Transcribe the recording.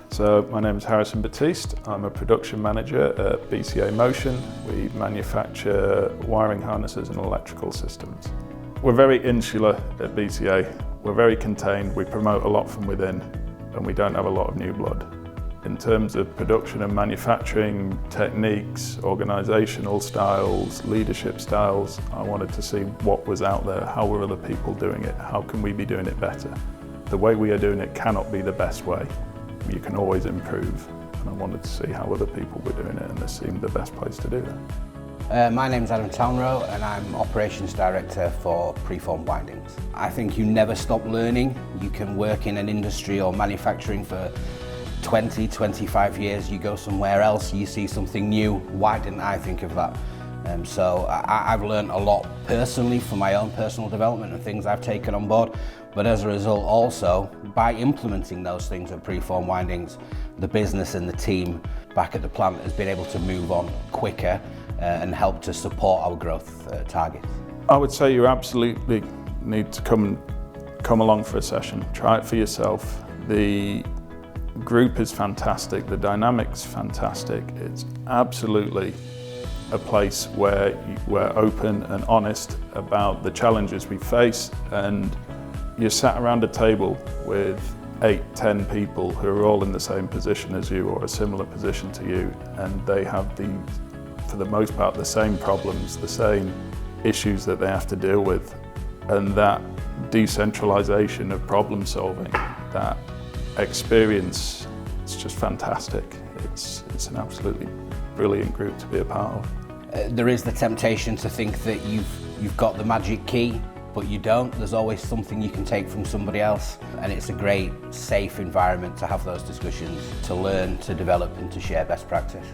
So my name is Harrison Batiste. I'm a production manager at BCA Motion. We manufacture wiring harnesses and electrical systems. We're very insular at BCA. We're very contained. We promote a lot from within and we don't have a lot of new blood. In terms of production and manufacturing techniques, organisational styles, leadership styles, I wanted to see what was out there, how were other people doing it, how can we be doing it better. The way we are doing it cannot be the best way. You can always improve, and I wanted to see how other people were doing it, and this seemed the best place to do that. My name's Adam Townrow and I'm Operations Director for Preformed Windings. I think you never stop learning. You can work in an industry or manufacturing for 20, 25 years, you go somewhere else, you see something new. Why didn't I think of that? So I've learned a lot personally from my own personal development and things I've taken on board, but as a result also, by implementing those things at Preformed Windings, the business and the team back at the plant has been able to move on quicker and help to support our growth targets. I would say you absolutely need to come along for a session, try it for yourself. The group is fantastic, the dynamic's fantastic. It's absolutely a place where we're open and honest about the challenges we face, and you're sat around a table with 8, 10 people who are all in the same position as you or a similar position to you, and they have for the most part the same problems, the same issues that they have to deal with, and that decentralization of problem solving, that experience, it's just fantastic. It's an absolutely brilliant group to be a part of. There is the temptation to think that you've got the magic key, but you don't. There's always something you can take from somebody else, and it's a great, safe environment to have those discussions, to learn, to develop and to share best practice.